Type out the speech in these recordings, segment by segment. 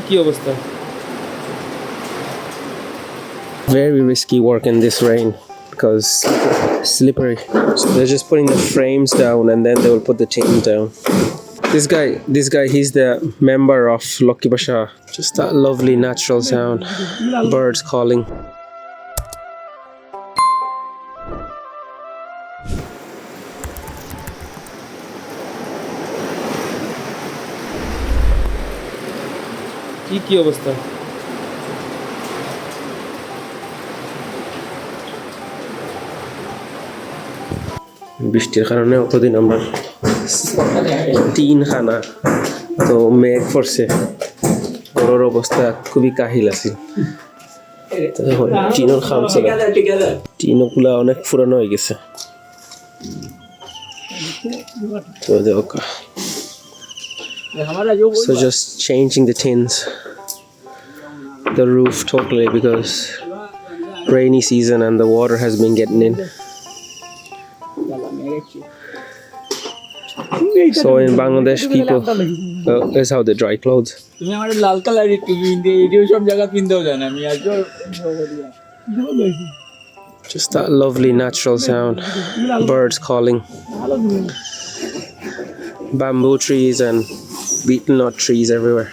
কি অবস্থা? Very risky work in this rain because slippery. So they're just putting the frames down and then they will put the chains down. This guy, he's the member of Loki Basha. Just that lovely natural sound, birds calling. কি অবস্থা? বৃষ্টির কারণে অতদিন আমরা খানা তো মেঘ পড়ছে, ওর অবস্থা খুবই কাহিল আছে। টিনের খাম ছিল, টিনগুলা অনেক পুরানো হয়ে গেছে। So just changing the tins, the roof totally, because rainy season and the water has been getting in. So in Bangladesh, people is how they dry clothes. Just that lovely natural sound, birds calling, bamboo trees and beetle nut trees everywhere.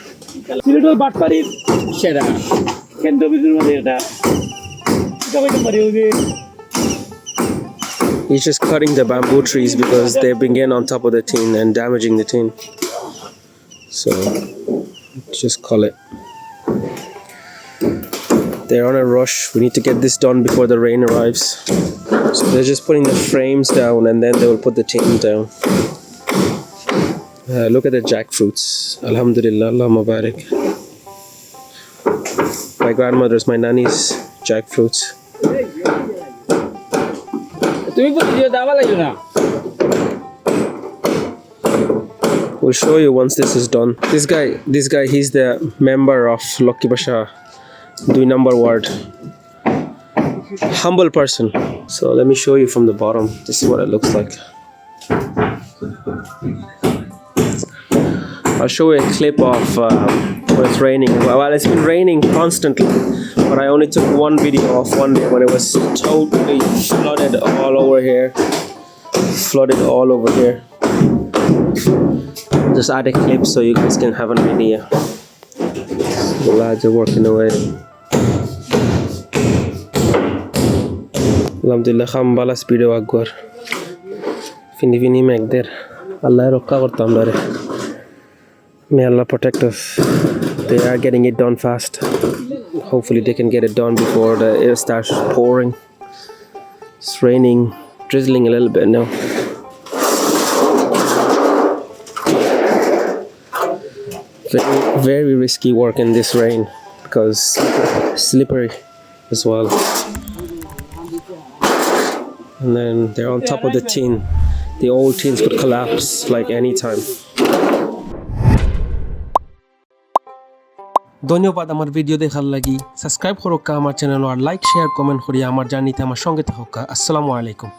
He's just cutting the bamboo trees because they've been getting on top of the tin and damaging the tin. So just call it. They're on a rush. We need to get this done before the rain arrives. So they're just putting the frames down and then they will put the tin down. Look at the jackfruits. Alhamdulillah, Allah Mubarak. My grandmother's, my nanny's jackfruits. We'll show you once this is done. This guy, he's the member of Loki Basha, Dui number ward. Humble person. So let me show you from the bottom. This is what it looks like. I'll show you a clip of when it's raining. Well, it's been raining constantly, but I only took one video of one day when it was totally flooded all over here. Flooded all over here. Just add a clip so you guys can have an idea. The lads are working away. Alhamdulillah, khambala speed of agwar. Fini meg der. Allah rokka kortam dare. May Allah protect us. They are getting it done fast. Hopefully they can get it done before the air starts pouring. It's raining, drizzling a little bit now. Very risky work in this rain because slippery as well. And then they're on top of the tin. The old tins could collapse like any time. ধন্যবাদ আমার video দেখার লাগি। Subscribe করো আমার channel আর like share comment করি আমার জার্নিতে আমার সঙ্গে থাকা। আসসালামু আলাইকুম।